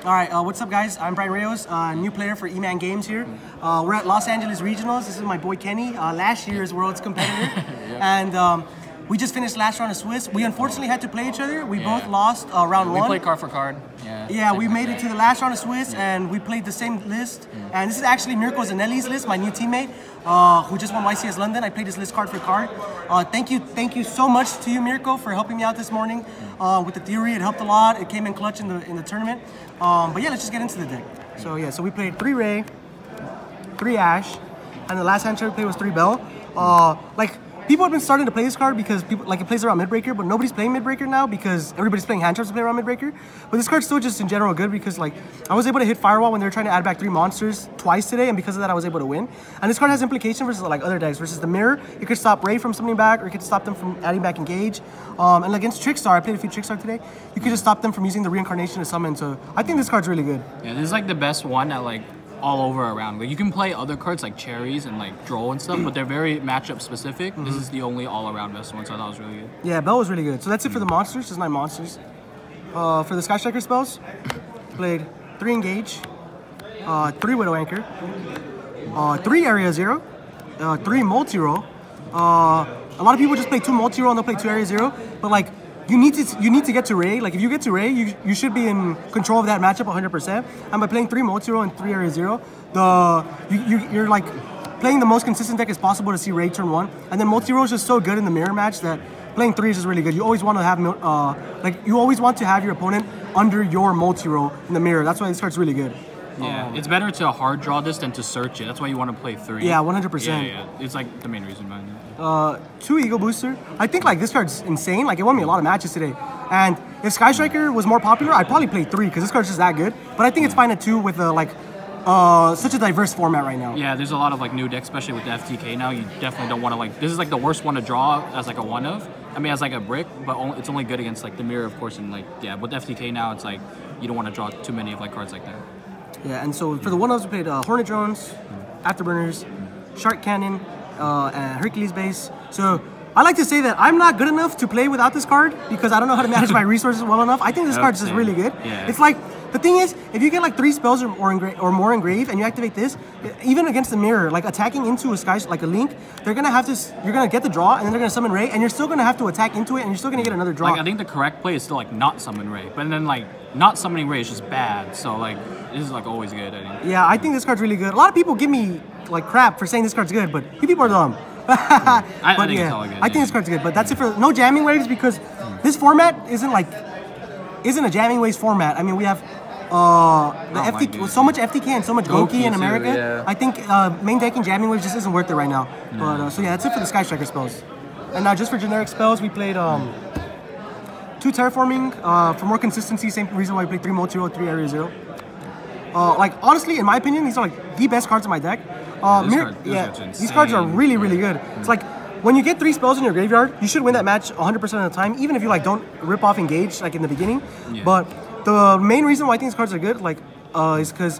All right, what's up, guys? I'm Brian Rayos, new player for E-Man Games here. We're at Los Angeles Regionals. This is my boy Kenny, last year's World's competitor. And we just finished last round of Swiss. We unfortunately had to play each other. We both lost round one. We played card for card. Yeah, we made it to the last round of Swiss, and we played the same list. And this is actually Mirko Zanelli's list, my new teammate, who just won YCS London. I played his list card for card. Thank you so much to you, Mirko, for helping me out this morning with the theory. It helped a lot. It came in clutch in the tournament. But yeah, let's just get into the deck. So we played 3 Ray, 3 Ash, and the last hand we played was 3 Bell. People have been starting to play this card because it plays around Midbreaker, but nobody's playing Midbreaker now because everybody's playing hand traps to play around Midbreaker. But this card's still just in general good because I was able to hit Firewall when they were trying to add back 3 monsters twice today, and because of that I was able to win. And this card has implication versus other decks. Versus the Mirror, you could stop Ray from summoning back, or you could stop them from adding back Engage. And against Trickstar, I played a few Trickstar today, you could just stop them from using the Reincarnation to summon. So I think this card's really good. Yeah, this is the best one at all over around. You can play other cards like Cherries and Droll and stuff, but they're very matchup specific. This is the only all around best one, so I thought it was really good. Yeah, Bell was really good. So that's it for the monsters. There's 9 monsters. For the Sky Striker spells, played 3 Engage, 3 Widow Anchor, 3 Area Zero, 3 Multi-Roll. A lot of people just play 2 Multi-Roll and they'll play 2 Area Zero, but you need to get to Ray. If you get to Ray, you should be in control of that matchup 100%. And by playing 3 Multi-Roll and 3 Area Zero, you're playing the most consistent deck as possible to see Ray turn 1. And then Multi-Roll is just so good in the mirror match that playing 3 is just really good. You always want to have your opponent under your Multi-Roll in the mirror. That's why this card's really good. Yeah, it's better to hard draw this than to search it. That's why you want to play 3. Yeah, 100%. Yeah. It's the main reason behind it. 2 Ego Booster. I think this card's insane. It won me a lot of matches today. And if Sky Striker was more popular, I'd probably play 3 because this card's just that good. But I think it's fine at 2 with such a diverse format right now. Yeah, there's a lot of new decks, especially with the FTK now. You definitely don't want to this is the worst one to draw as a one of. I mean, as a brick, but it's only good against the Mirror, of course. And with FTK now, it's you don't want to draw too many of cards like that. Yeah, and so for the one-offs, we played Hornet Drones, Afterburners, Shark Cannon, and Hercules Base. So I like to say that I'm not good enough to play without this card because I don't know how to manage my resources well enough. I think this card's just really good. Yeah. It's the thing is, if you get 3 spells or more engrave and you activate this, even against the Mirror, attacking into a Sky, a Link, they're gonna have to. You're gonna get the draw, and then they're gonna summon Ray, and you're still gonna have to attack into it, and you're still gonna get another draw. I think the correct play is still not summon Ray, but then not summoning Ray is just bad. So this is always good. I think. Yeah, I think this card's really good. A lot of people give me crap for saying this card's good, but you people are dumb. I think it's all good. I think this card's good, but that's it for no jamming waves because this format isn't a jamming waves format. I mean, we have FTK, so much FTK and so much Goki in America. Too, yeah. I think main decking jamming waves just isn't worth it right now. But so yeah, that's it for the Sky Striker spells. And now just for generic spells, we played 2 Terraforming for more consistency. Same reason why we played 3 Multi-Roll, 3 Area Zero. Honestly, in my opinion, these are the best cards in my deck. These cards are really, really good. It's when you get 3 spells in your graveyard, you should win that match 100% of the time, even if you don't rip off Engage in the beginning. Yeah. But the main reason why I think these cards are good is because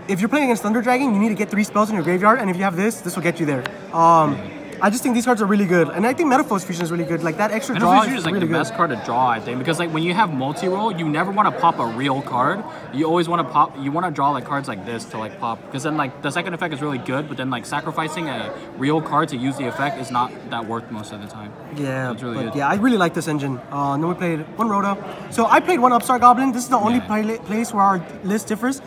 if you're playing against Thunder Dragon, you need to get 3 spells in your graveyard, and if you have this will get you there. I just think these cards are really good, and I think Metaphors Fusion is really good. That extra draw is really the good. best card to draw, I think, because when you have multi-roll, you never want to pop a real card. You always want to pop. You want to draw cards like this to pop, because then the second effect is really good, but then sacrificing a real card to use the effect is not that worth most of the time. Yeah, so it's really good. Yeah, I really like this engine. Then we played 1 Rhoda. So I played 1 Upstart Goblin. This is the only place where our list differs.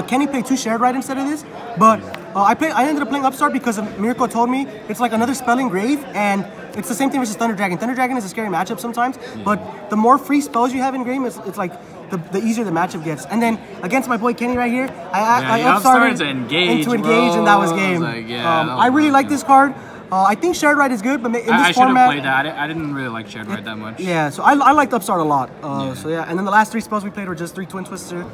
Kenny played 2 Shared Ride instead of this, but I ended up playing Upstart because Mirko told me it's another spelling grave, and it's the same thing versus Thunder Dragon. Thunder Dragon is a scary matchup sometimes, but the more free spells you have in game, it's the easier the matchup gets. And then against my boy Kenny right here, I Upstarted into Engage, and that was game. I really like this card. I think Shared Ride is good, but in this format... I should have played that. I didn't really like Shared Ride that much. Yeah, so I liked Upstart a lot. So yeah, and then the last 3 spells we played were just 3 Twin Twister.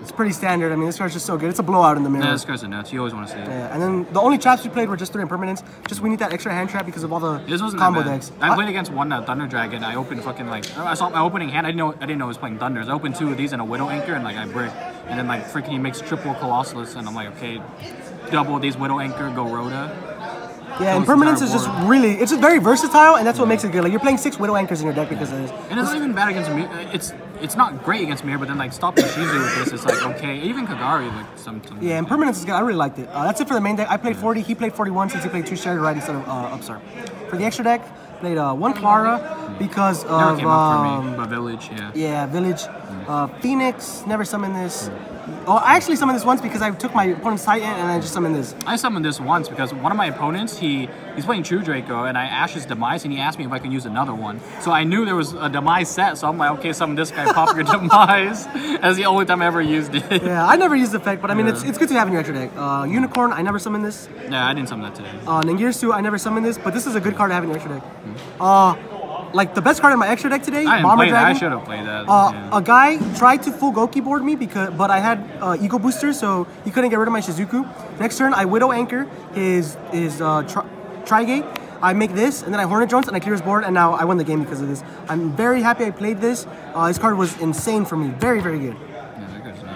It's pretty standard. I mean, this card's just so good. It's a blowout in the mirror. Yeah, this card's a nuts. You always want to see it. Yeah, and then the only traps we played were just 3 Impermanents. Just we need that extra hand trap because of all the combo decks. I played against 1 Thunder Dragon. I opened I saw my opening hand. I didn't know I was playing Thunders. I opened 2 of these and a Widow Anchor, and I brick. And then freaking he makes triple Colossus, and I'm okay, double these Widow Anchor, go Rhoda. Yeah, Impermanence is just it's just very versatile, and that's what makes it good. You're playing 6 Widow Anchors in your deck because of this. And it's not even bad against me. it's not great against Mirror, but then like stopping Shizu with this is like okay. Even Kagari like some. Yeah, and Permanence is good. I really liked it. That's it for the main deck. I played 40. He played 41 since he played 2 Shared Right instead of Upstart. For the extra deck, played 1 Clara because of Never came up for me, but Village, yeah. Yeah, Village. Phoenix, never summoned this. Oh, I actually summoned this once because I took my opponent's Titan and I just summoned this. I summoned this once because one of my opponents, he's playing True Draco, and I asked his Demise, and he asked me if I can use another one. So I knew there was a Demise set, so I'm like, okay, summon this guy, pop your Demise. That's the only time I ever used it. Yeah, I never used the effect, but I mean, it's good to have in your extra deck. Unicorn, I never summoned this. Yeah, I didn't summon that today. Ningirsu, I never summoned this, but this is a good card to have in your extra deck. Like the best card in my extra deck today, Bomber Dragon. I should have played that. A guy tried to full Goki board me but I had Ego Booster, so he couldn't get rid of my Shizuku. Next turn, I Widow Anchor his Trigate. I make this, and then I Hornet Drones, and I clear his board, and now I won the game because of this. I'm very happy I played this. His card was insane for me. Very, very good.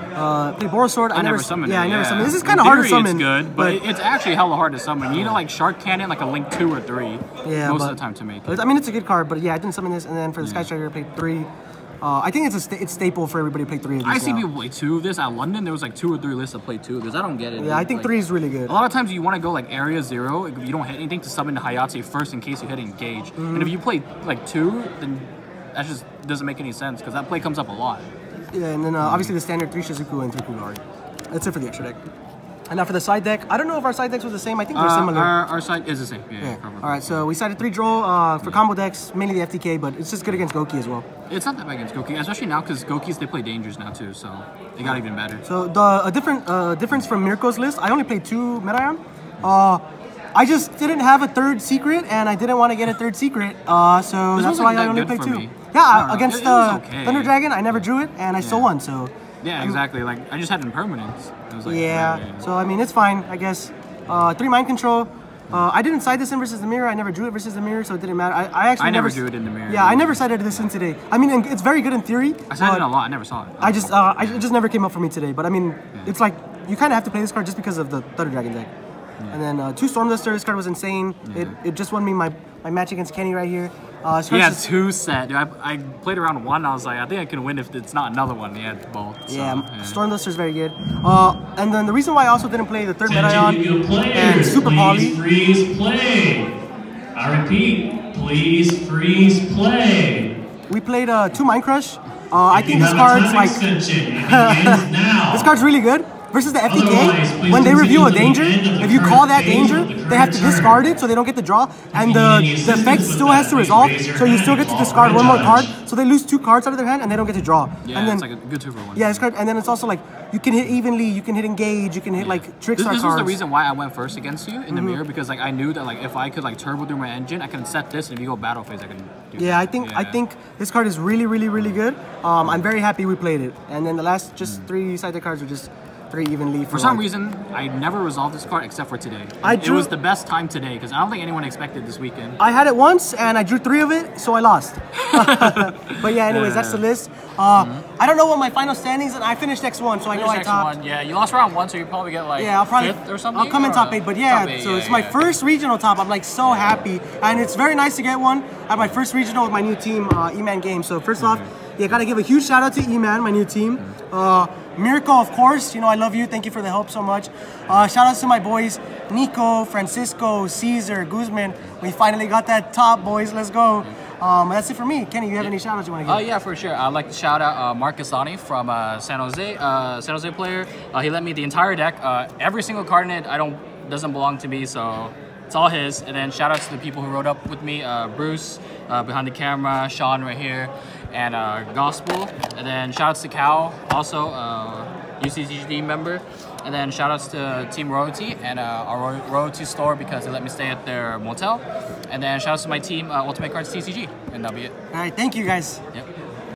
Play Borosword. I never summoned. Yeah, I never summoned. This is kind of hard to summon. It's good, but it's actually hella hard to summon. You need to like Shark Cannon, like a Link 2 or 3. Yeah, most of the time to make it. I mean, it's a good card, but yeah, I didn't summon this. And then for the Sky Striker, I played 3. I think it's staple for everybody to play 3 of these. I see people play 2 of this. At London, there was like 2 or 3 lists that play 2 of this. I don't get it. Yeah, I think 3 is really good. A lot of times you want to go like Area 0. If you don't hit anything, to summon the Hayate first in case you hit Engage. And if you play like 2, then that just doesn't make any sense because that play comes up a lot. Yeah, and then obviously the standard 3 Shizuku and 3 Kugari. That's it for the extra deck. And now for the side deck, I don't know if our side decks were the same. I think they're similar. Our side is the same. Yeah. All right, so we sided 3 draw for combo decks, mainly the FTK, but it's just good against Goki as well. It's not that bad against Goki, especially now because Gokis, they play Dangers now too, so it got even better. So a difference from Mirko's list, I only played 2 Metaion. I just didn't have a 3rd secret, and I didn't want to get a 3rd secret, so that's why I only played 2. Yeah, against Thunder Dragon, I never drew it, and I still won, so... Yeah, exactly. Like, I just had impermanence. It was like, so I mean, it's fine, I guess. 3 Mind Control. I didn't side this in versus the mirror. I never drew it versus the mirror, so it didn't matter. I never drew it in the mirror. Yeah, I never sided this in today. I mean, it's very good in theory. I sided it a lot. I never saw it. It just never came up for me today. But I mean, it's like you kind of have to play this card just because of the Thunder Dragon deck. And then 2 Stormluster. This card was insane. It just won me my match against Kenny right here. Yeah, 2 set. Dude, I played around 1. I was like, I think I can win if it's not another one. He had both. So, Stormluster is very good. And then the reason why I also didn't play the 3rd Metaion and Super Poly. Freeze play. I repeat, please freeze play. We played 2 Mind Crush. I think this card's like this card's really good. Versus the FTK, when they reveal a danger, if you call that danger, they have to discard it so they don't get the draw, and the effect still has to resolve, so you still get to discard 1 more card, so they lose 2 cards out of their hand and they don't get to draw. Yeah, and then, it's like a good 2 for 1. Yeah, this card, and then it's also like, you can hit evenly, you can hit Engage, you can hit like Trickstar cards. This was the reason why I went first against you in the mirror, because like I knew that like if I could like turbo through my engine, I can set this, and if you go battle phase, I can do I think this card is really, really, really good. I'm very happy we played it. And then the last just 3 side deck cards were just 3 evenly. For some reason, I never resolved this card except for today. It was the best time today because I don't think anyone expected this weekend. I had it once and I drew 3 of it, so I lost. But yeah, anyways, that's the list. I don't know what my final standings, and I finished X1, so I know I topped. Yeah, you lost round 1, so you probably get like I'll probably 5th or something. I'll come in top 8, but so it's my first regional top. I'm like so happy, and it's very nice to get one at my first regional with my new team, E-Man Games. So first off, gotta give a huge shout out to E-Man, my new team. Miracle, of course, I love you. Thank you for the help so much. Shout outs to my boys, Nico, Francisco, Caesar, Guzman. We finally got that top, boys. Let's go. That's it for me. Kenny, you have any shout outs you want to give? Yeah, for sure. I'd like to shout out Mark Casani from San Jose player. He lent me the entire deck. Every single card in it doesn't belong to me, so it's all his. And then shout out to the people who rode up with me, Bruce behind the camera, Sean right here, and Gospel. And then shout outs to Cal, also UCGD member. And then shout outs to Team Royalty and our Royalty store because they let me stay at their motel. And then shout outs to my team, Ultimate Cards TCG. And that'll be it. All right, thank you guys. Yep.